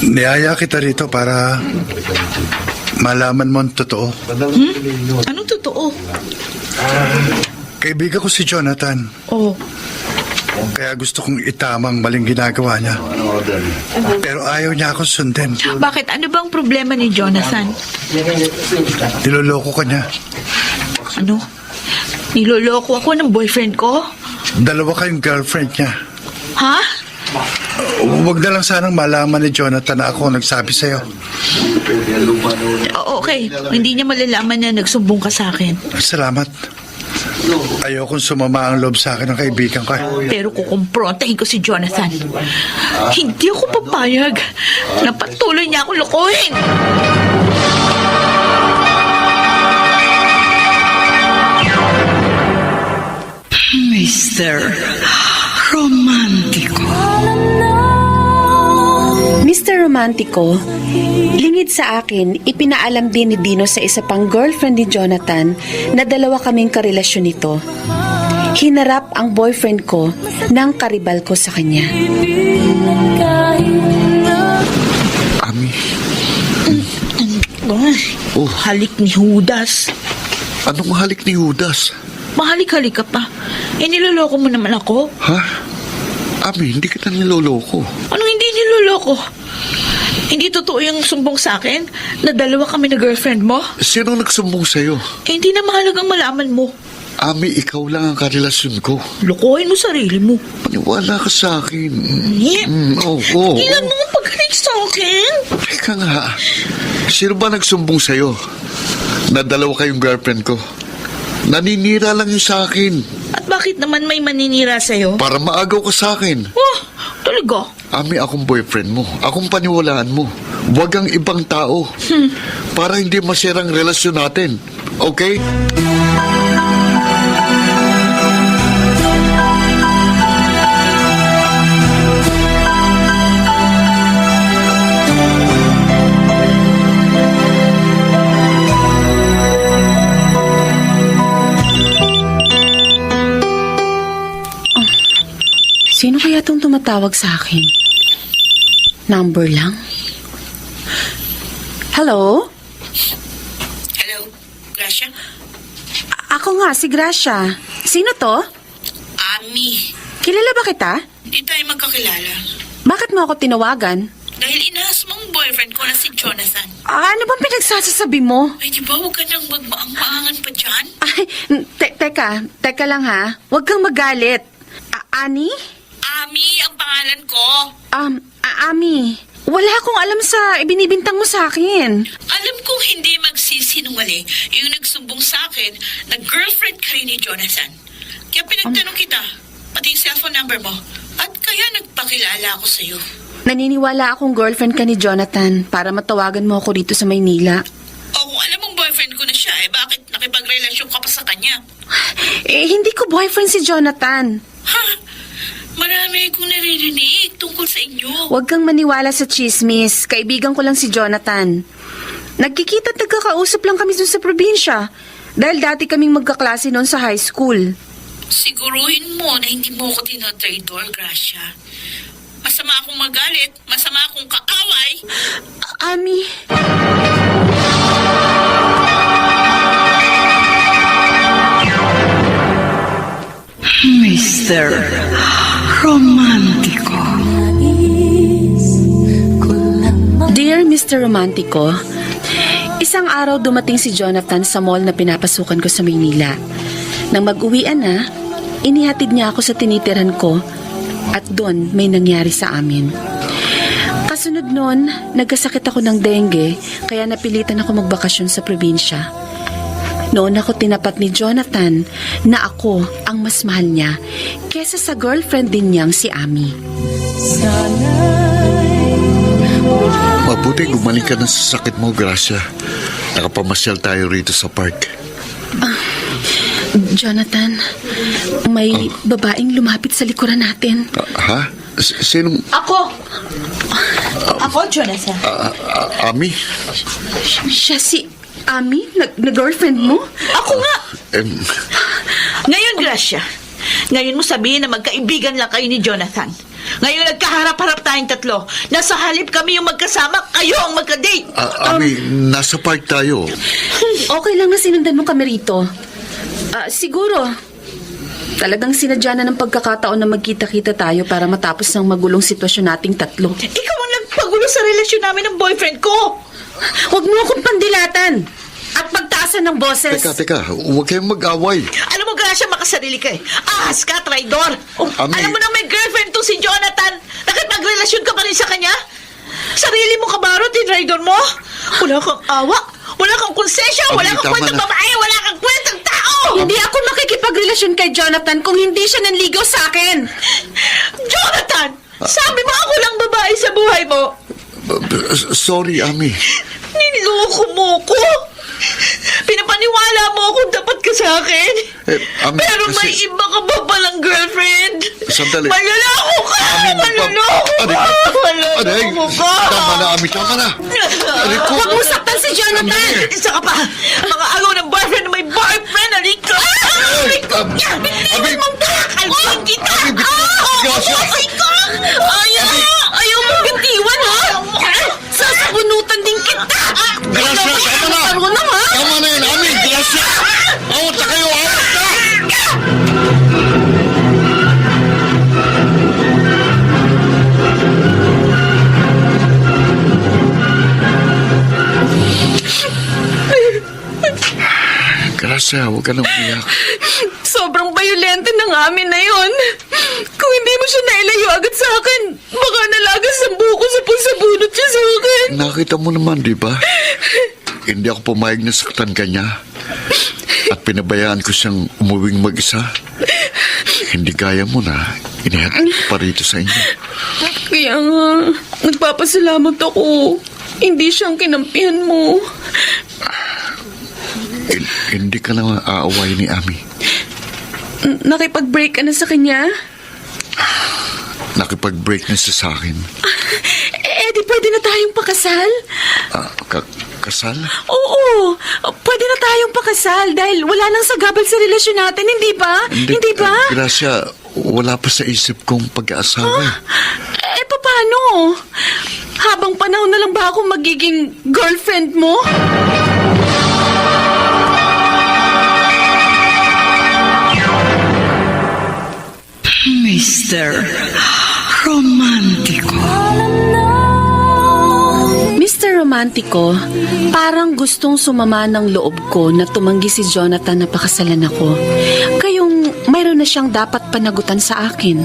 S6: Niyaya kita rito para malaman mo ang totoo.
S3: Anong totoo?
S6: Kaibigan ko si Jonathan.
S3: Oh,
S6: Kaya gusto kong itamang maling ginagawa niya. Pero ayaw niya ako sundin.
S3: bakit? Ano bang problema ni Jonathan?
S6: Niloloko ka niya.
S3: Ano? Niloloko ako ng boyfriend ko?
S6: 2 kayong girlfriend niya.
S3: Ha?
S6: Huwag na lang sanang malaman ni Jonathan na ako nagsabi sa'yo.
S3: Okay, hindi niya malalaman na nagsumbong ka sa akin.
S6: Salamat. Ayokong sumama ang loob sa akin ng kaibigan ko.
S3: Pero kukumprontahin ko si Jonathan. Hindi ako papayag na patuloy niya akong lokohin.
S10: Mr. Romantico.
S5: Mr. Romantico, lingid sa akin, ipinaalam din ni Dino sa isa pang girlfriend ni Jonathan na dalawa kaming karelasyon nito. Hinarap ang boyfriend ko ng karibal ko sa kanya.
S7: Ami,
S3: Oh, halik ni Judas.
S7: anong halik ni Judas?
S3: Mahalik-halik ka pa. Niloloko mo naman ako.
S7: Ha? Ami, hindi kita niloloko.
S3: Anong hindi niloloko? Hindi totoo yung sumbong sa akin na dalawa kami na girlfriend mo?
S7: Sino nagsumbong sa'yo?
S3: Hindi na mahalagang malaman mo.
S7: Ami, ikaw lang ang karelasyon ko.
S3: Lokohin mo sarili mo.
S7: Paniwala ka sa akin. Oo.
S3: Ilan mo ang paghalik sa akin?
S7: Teka nga, sino ba nagsumbong sa'yo? Na dalawa kayong girlfriend ko? Naninira lang yun sa akin.
S3: At bakit naman may maninira sa'yo?
S7: Para maagaw ka sa akin.
S3: Oh, talaga?
S7: Ami, akong boyfriend mo. Akong paniwalaan mo. Huwag ang ibang tao. Para hindi masirang relasyon natin. Okay?
S5: Sino kaya itong tumatawag sa akin? Number lang? Hello?
S3: Hello, Gracia?
S5: Ako nga, si Gracia. Sino to?
S3: Ami,
S5: Kilala ba kita?
S3: hindi tayo magkakilala.
S5: Bakit mo ako tinawagan?
S3: Dahil inahas mong boyfriend ko na si Jonathan.
S5: Ano bang pinagsasasabi mo?
S3: Ay, di ba huwag ka nang magmaang-maangan pa dyan?
S5: Ay, teka lang ha. Huwag kang magalit. Ani?
S3: Ami, ang pangalan ko.
S5: Ami, wala akong alam sa ibinibintang mo sa akin.
S3: Alam kong hindi magsisinungaling yung nagsumbong sa akin na girlfriend ka rin ni Jonathan. Kaya pinagtanong kita, pati yung cellphone number mo. At kaya nagpakilala ako sa'yo.
S5: Naniniwala akong girlfriend ka ni Jonathan para matawagan mo ako dito sa Maynila.
S3: O kung alam mong boyfriend ko na siya, bakit nakipagrelasyon ka pa sa kanya?
S5: Hindi ko boyfriend si Jonathan.
S3: Ha? Marami akong naririnig tungkol sa inyo.
S5: Huwag kang maniwala sa chismis. Kaibigan ko lang si Jonathan. Nagkikita at nagkakausap lang kami dun sa probinsya. Dahil dati kaming magkaklase noon sa high school.
S3: Siguruhin mo na hindi mo ako tinotraidor, Gracia. Masama akong magalit, masama akong kaaway.
S5: Ami...
S10: Mr. Romantico.
S5: Dear Mr. Romantico, isang araw dumating si Jonathan sa mall na pinapasukan ko sa Maynila. Nang mag-uwian na, inihatid niya ako sa tinitiran ko at doon may nangyari sa amin. Kasunod noon, nagkasakit ako ng dengue kaya napilitan ako magbakasyon sa probinsya. Noon ako tinapat ni Jonathan na ako ang mas mahal niya kesa sa girlfriend din niyang si Ami.
S7: Mabuti gumaling ka na sa sakit mo, Gracia. Nakapamasyal tayo rito sa park.
S5: Jonathan, may babaeng lumapit sa likuran natin.
S7: Ha? Sinong...
S3: Ako, Jonathan.
S7: Ami?
S5: Siya si Ami? Na-girlfriend mo?
S3: Ako nga.
S7: Em,
S3: Ngayon, Gracia, ngayon mo sabihin na magkaibigan lang kayo ni Jonathan. Ngayon nagkaharap-harap tayong tatlo. Nasa halip kami yung magkasama, kayo ang magka-date.
S7: Ami, nasa park tayo.
S5: Okay lang na sinundan mo kami rito. Siguro, talagang sinadya na ng pagkakataon na magkita-kita tayo para matapos ng magulong sitwasyon nating tatlo.
S3: Ikaw ang nagpagulo sa relasyon namin ng boyfriend ko.
S5: Huwag mo akong pandilatan. at pagtaasan ng boses.
S7: Teka, huwag kayong mag-away.
S3: Alam mo, Gracia, makasarili ka eh. Ahas ka, traidor.
S7: Ami.
S3: Alam mo na may girlfriend to si Jonathan. Nakipagrelasyon ka pa rin sa kanya? Sarili mo kabaro, tinraidor mo? Wala kang awa, wala kang konsensya, wala
S7: Ami,
S3: kang
S7: tama
S3: kwentang
S7: na.
S3: babae, wala kang kwentang tao!
S5: Hindi ako makikipagrelasyon kay Jonathan kung hindi siya nanligaw sa akin.
S3: Jonathan! Sabi mo ako lang babae sa buhay mo.
S7: Sorry, Ami.
S3: Niloko mo ko. Pinapaniwala mo akong dapat ka sa akin.
S7: Ami,
S3: Pero
S7: kasi-
S3: may iba ka ba palang girlfriend?
S7: Sandali.
S3: Manlalako ka!
S7: Ami,
S3: Manlalako ka! Manlalako ka!
S7: Tama na, Ami, tama na. Aray ko.
S5: Huwag mo saktan si Jonathan!
S3: Isa ka pa! Mga agaw ng boyfriend na may boyfriend! Halika! Halika!
S7: Abi!
S3: Mong kakalbing kita!
S7: Abi, Gracia!
S5: Ayaw mo bitiwan, ha? Sasabunutan din kita!
S7: Gracia, tama na!
S5: Taro na, ha?
S7: Tama na yun, Ami! Gracia! Awat na kayo, awat na! Gracia, huwag ka nang umiyak.
S5: Sobrang bayolente ng amin na yon. Kung hindi mo siya nailayo agad sa akin, baka nalagas ang buko sa pagsabunot siya sa akin.
S7: Nakita mo naman, di ba? Hindi ako pumayag na saktan ka niya. At pinabayaan ko siyang umuwing mag-isa. Hindi kaya mo na. Inihatid ko pa rito sa inyo.
S5: Kaya nga, nagpapasalamat ako. Hindi siyang kinampihan mo.
S7: Hindi ka na aaway ni Ami.
S5: Nakipag-break ka na sa kanya?
S7: Nakipag-break na siya sa akin.
S5: Di pwede na tayong pakasal?
S7: Kasal?
S5: Oo, pwede na tayong pakasal dahil wala nang sagabal sa relasyon natin, hindi ba? Hindi ba?
S7: Gracia, wala pa sa isip kong pag-aasawa.
S5: Paano? Habang panahon na lang ba ako magiging girlfriend mo?
S3: Mr. Romantico.
S5: Mr. Romantico, parang gustong sumama ng loob ko na tumanggi si Jonathan na pakasalan ako. Kayong mayroon na siyang dapat panagutan sa akin.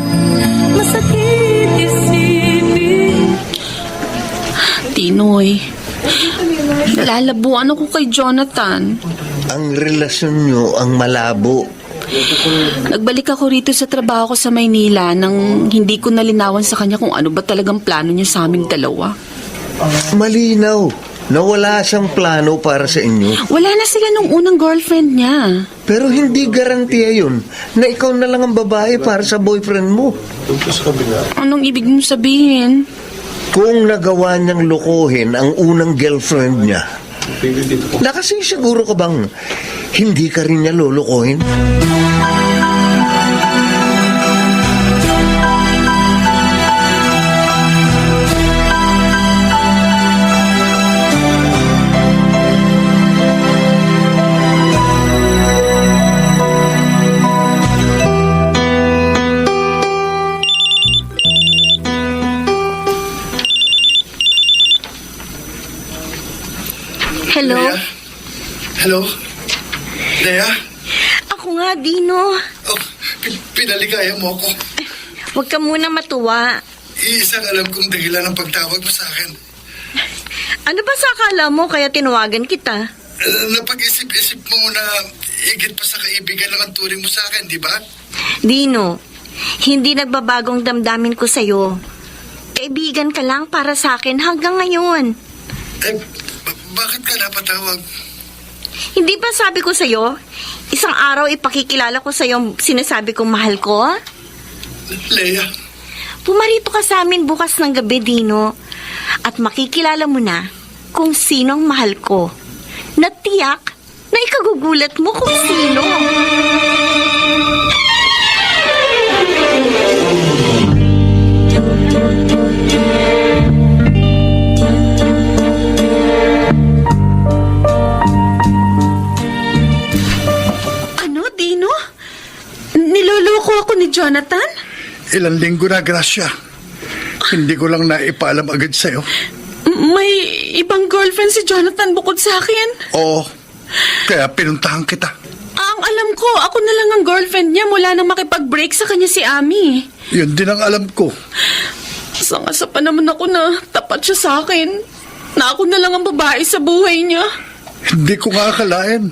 S5: Tinoy, nalalabuan ako kay Jonathan.
S8: Ang relasyon nyo ang malabo.
S5: Nagbalik ako rito sa trabaho ko sa Maynila nang hindi ko nalinawan sa kanya kung ano ba talagang plano niya sa aming dalawa.
S8: Malinaw na wala siyang plano para sa inyo.
S5: Wala na sila nung unang girlfriend niya.
S8: Pero hindi garantiya yun na ikaw na lang ang babae para sa boyfriend mo.
S5: Anong ibig mong sabihin?
S8: Kung nagawa niyang lokohin ang unang girlfriend niya, nakasisiguro ka bang hindi ka rin niya lolokohin?
S1: Hello?
S2: Hello? Lea?
S1: Ako nga, Dino.
S2: Oh, pinaligaya mo ako.
S1: Huwag ka muna matuwa.
S2: Iisang alam kong dahilan ng pagtawag mo sa akin.
S1: Ano ba sa akala mo kaya tinawagan kita?
S2: Napag-isip-isip mo na higit pa sa kaibigan lang ang turing mo sa akin, di ba?
S1: Dino, hindi nagbabagong damdamin ko sa'yo. Kaibigan ka lang para sa akin hanggang ngayon.
S2: Bakit ka napatawag?
S1: Hindi ba sabi ko sa'yo, isang araw ipakikilala ko sa'yo ang sinasabi kong mahal ko?
S2: Lea?
S1: Pumarito ka sa amin bukas ng gabi, Dino. At makikilala mo na kung sino ang mahal ko. Natiyak na ikagugulat mo kung sino.
S5: Ano, Dino? Niloloko ako ni Jonathan?
S6: Ilang linggo na, Gracia. Hindi ko lang naipaalam agad sa'yo.
S5: May ibang girlfriend si Jonathan bukod sa akin?
S6: Oo, Kaya pinuntahan kita.
S5: Ang alam ko, ako na lang ang girlfriend niya mula nang makipag-break sa kanya si Ami.
S6: Yun din ang alam ko.
S5: Sangasa pa naman ako na tapat siya sa akin. Na ako na lang ang babae sa buhay niya.
S6: Hindi ko nga akalain.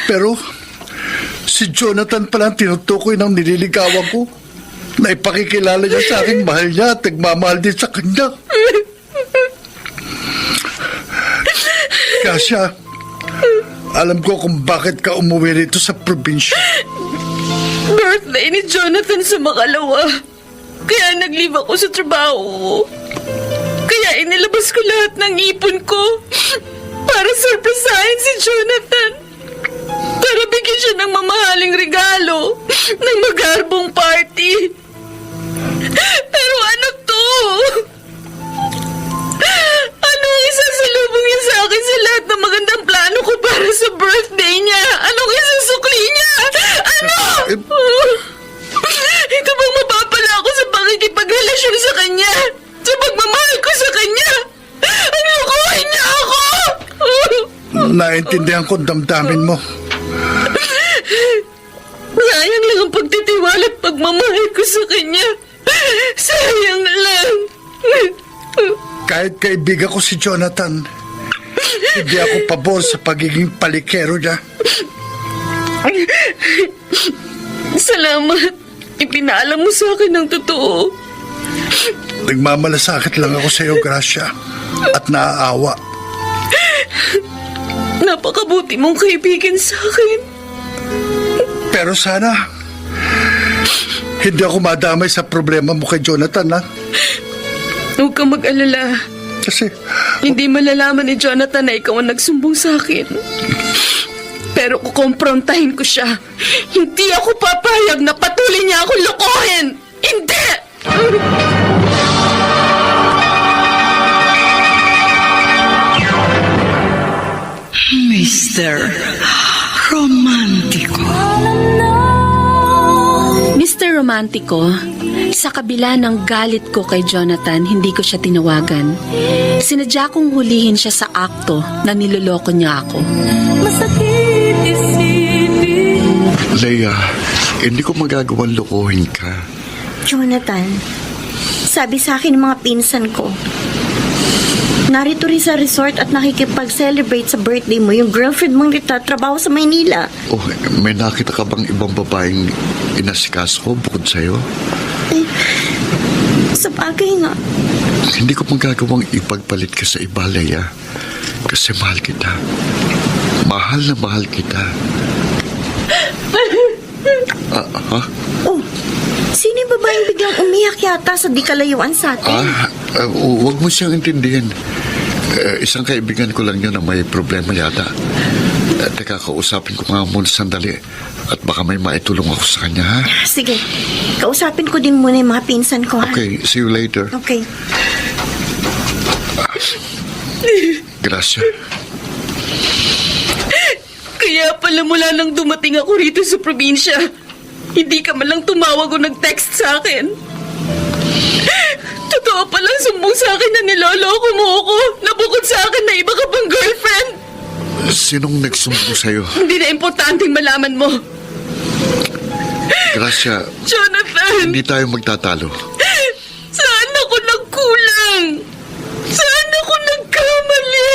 S6: Pero si Jonathan pala ang tinutukoy ng nililigawan ko. Na ipakikilala niya sa aking mahal niya at nagmamahal din sa kanya. Kasya, alam ko kung bakit ka umuwi rito sa probinsya.
S5: Birthday ni Jonathan sa makalawa. Kaya nag-leave ako sa trabaho. Kaya inilabas ko lahat ng ipon ko para surprisahin si Jonathan. Para bigyan siya ng mamahaling regalo ng magarbong party. Pero ano to? Ano ang isasalubong niya sa akin sa lahat ng magandang plano ko para sa birthday niya? Anong isusukli niya? Ano? Ito bang mapapala ako sa pakikipagrelasyon sa kanya? Sa pagmamahal ko sa kanya? Ano kuhin niya ako?
S6: Naintindihan ko ang damdamin mo.
S5: Sayang lang ang pagtitiwala at pagmamahal ko sa kanya. Sayang lang.
S6: Kahit kaibigan ko si Jonathan, hindi ako pabor sa pagiging palikero niya.
S5: Salamat. Ipinaalam mo sa akin ng totoo.
S6: Nagmamalasakit lang ako sa iyo, Gracia, at naaawa.
S5: Napakabuti mong kaibigan sa akin.
S6: Pero sana, hindi ako madamay sa problema mo kay Jonathan, ha?
S5: Huwag kang mag-alala.
S6: Kasi,
S5: Hindi malalaman ni Jonathan na ikaw ang nagsumbong sa akin. Pero kukomprontahin ko siya. Hindi ako papayag na patuloy niya akong lokohin! Hindi!
S3: Mr. Romantico.
S5: Mr. Romantico, sa kabila ng galit ko kay Jonathan, hindi ko siya tinawagan. Sinadya kong hulihin siya sa akto na niloloko niya ako.
S7: Leia, hindi ko magagawang lokohin ka.
S1: Jonathan, sabi sa akin ng mga pinsan ko, narito rin sa resort at nakikipag-celebrate sa birthday mo yung girlfriend mong nagtatrabaho sa Maynila.
S7: Oh, may nakita ka bang ibang babaeng inasikas ko bukod sa'yo?
S1: Eh, sa bagay nga.
S7: Hindi ko magagawang ipagpalit ka sa iba, Leia. Kasi mahal kita. Mahal na mahal kita. Ha?
S1: Oh, sino yung babaeng biglang umiyak yata sa di kalayuan sa atin?
S7: Huwag mo siyang intindihin. Isang kaibigan ko lang yun na may problema yata. Teka, kausapin ko nga muna sandali. At baka may maitulong ako sa kanya, ha?
S1: Sige, kausapin ko din muna yung mga pinsan ko, ha?
S7: Okay, see you later.
S1: Okay.
S7: Gracia.
S5: Kaya pala mula nang dumating ako rito sa probinsya, hindi ka man lang tumawag o nag-text sa akin. Totoo palang sumbong sa akin na niloloko mo ako, na bukod sa akin na iba ka pang girlfriend.
S7: Sinong nagsumbong sa'yo?
S5: Hindi na importanteng malaman mo.
S7: Gracia,
S5: Jonathan!
S7: hindi tayo magtatalo.
S5: Saan ako nagkulang? Saan ako nagkamali?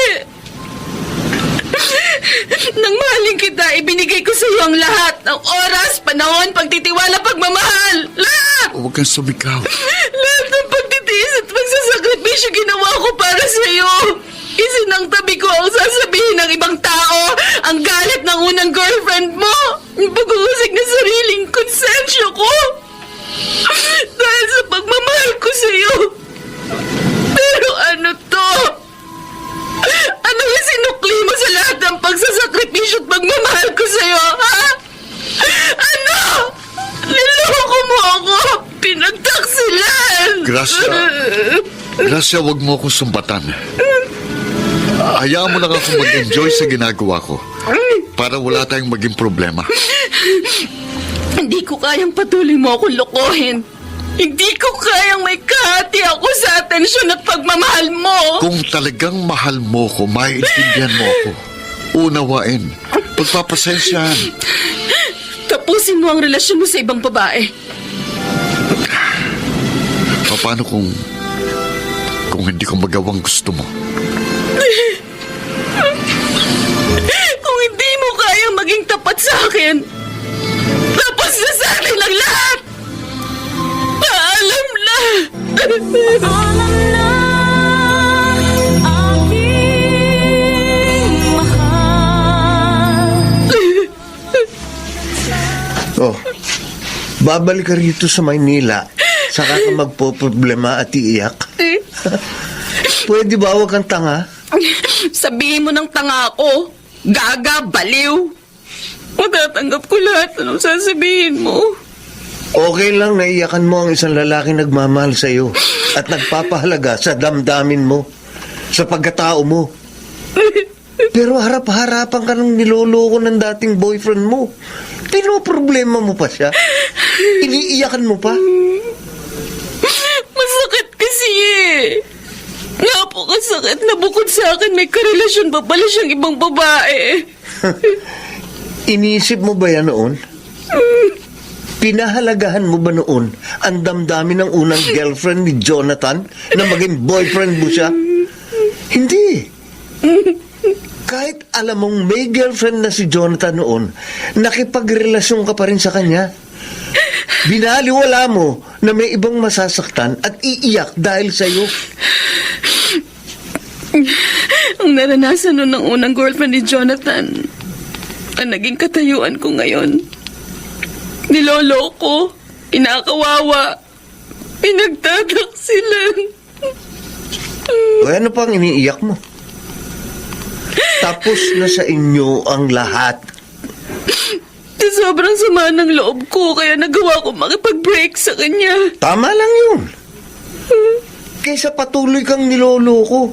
S5: Nang mahalin kita, ibinigay ko sa iyo ang lahat ng oras, panahon, pagtitiwala, pagmamahal. Lahat!
S7: Huwag kang sumigaw.
S5: Lahat ng pagtitiis at pagsasakripisyo ginawa ko para sa iyo. Isinangtabi ko ang sasabihin ng ibang tao, ang galit ng unang girlfriend mo, ang pag-uusig na sariling konsensya ko. Dahil sa pagmamahal ko sa iyo. Pero ano to? Anong isinukli mo sa lahat ng pagsasakripisyo at pagmamahal ko sa iyo, ha? Ano? Niloko mo ako! Pinagtaksilan!
S7: Gracia, wag mo akong sumbatan. Hayaan mo lang ako mag-enjoy sa ginagawa ko para wala tayong maging problema.
S5: Hindi ko kayang patuloy mo akong lokohin. Hindi ko kayang may kahati ako sa atensyon at pagmamahal mo.
S7: Kung talagang mahal mo ko, maiintindihan mo ako. unawain, pagpapasensyahan.
S5: Tapusin mo ang relasyon mo sa ibang babae.
S7: Paano kung hindi ko magawang gusto mo?
S5: Kung hindi mo kayang maging tapat sa akin, tapos na sa akin ang lahat! Paalam na!
S8: Oh, babalik ka rito sa Maynila, saka ka magpoproblema at iiyak. Pwede ba huwag kang tanga?
S5: Sabihin mo ng tanga ako. Gaga, baliw. Matatanggap ko lahat. Anong sasabihin mo?
S8: Okay lang na iyakan mo ang isang lalaki nagmamahal sa iyo at nagpapahalaga sa damdamin mo, sa pagkatao mo. Pero harap-harapan ka ng niloloko ng dating boyfriend mo. Pinoproblema mo pa siya. Iniiyakan mo pa.
S5: Masakit kasi eh. Napakasakit na bukod sa akin may karelasyon pa pala siyang ibang babae.
S8: Iniisip mo ba yan noon? Pinahalagahan mo ba noon ang damdamin ng unang girlfriend ni Jonathan na maging boyfriend mo siya? Hindi. Kahit alam mong may girlfriend na si Jonathan noon, nakipagrelasyon ka pa rin sa kanya. Binaliwala mo na may ibang masasaktan at iiyak dahil sa'yo.
S5: Ang naranasan nun ng unang girlfriend ni Jonathan, ang naging katayuan ko ngayon. Niloloko, kinakawawa, pinagtataksilan.
S8: O ano pang iniiyak mo? Tapos na sa inyo ang lahat.
S5: Sobrang sama ng loob ko, kaya nagawa ko makipag-break sa kanya.
S8: Tama lang yun. Kaysa patuloy kang niloloko,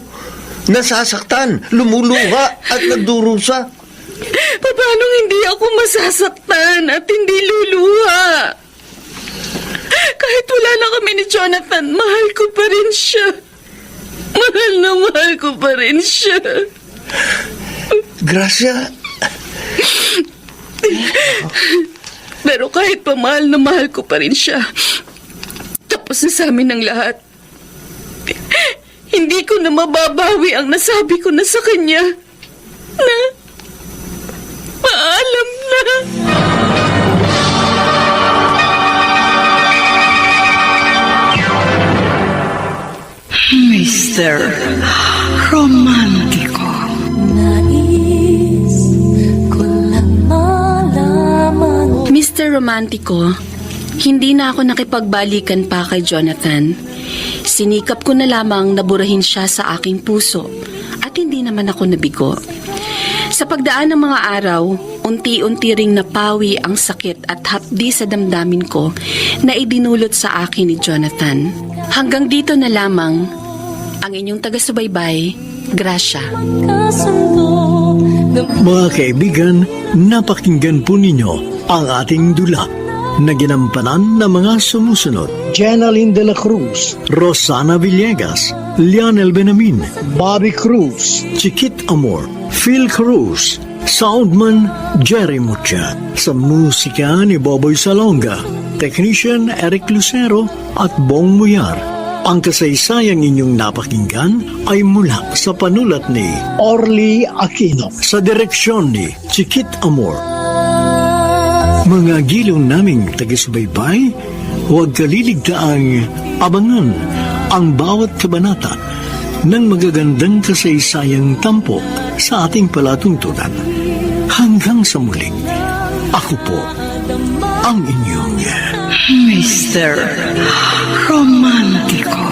S8: nasasaktan, lumuluha at nagdurusa.
S5: Paano hindi ako masasaktan at hindi luluha? Kahit wala na kami ni Jonathan, mahal ko pa rin siya. Mahal ko pa rin siya.
S8: Gracia.
S5: Pero kahit pa mahal na mahal ko pa rin siya, tapos na sa amin ang lahat. Hindi ko na mababawi ang nasabi ko na sa kanya na paalam na.
S10: Mr. Romántico.
S5: Mr. Romantico, hindi na ako nakipagbalikan pa kay Jonathan. Sinikap ko na lamang naburahin siya sa aking puso at hindi naman ako nabigo. Sa pagdaan ng mga araw, unti-unti ring napawi ang sakit at hapdi sa damdamin ko na idinulot sa akin ni Jonathan. Hanggang dito na lamang ang inyong taga-subaybay, Gracia.
S4: Mga kaibigan, napakinggan po ninyo ang ating dula na ginampanan ng mga sumusunod.
S11: Jenaline de la Cruz,
S4: Rosana Villegas, Lionel Benamin,
S11: Bobby Cruz,
S4: Chiquit Amor, Phil Cruz, Soundman Jerry Mucha, sa musika ni Boboy Salonga, Technician Eric Lucero at Bong Muyar. Ang kasaysayang inyong napakinggan ay mula sa panulat ni
S11: Orly Aquino,
S4: sa direksyon ni Chiquit Amor. Mga giliw naming taga-subaybay, huwag kaliligtaang abangan ang bawat kabanata ng magagandang kasaysayang tampok sa ating palatuntunan. Hanggang sa muling, ako po ang inyong
S10: Mr. Romántico.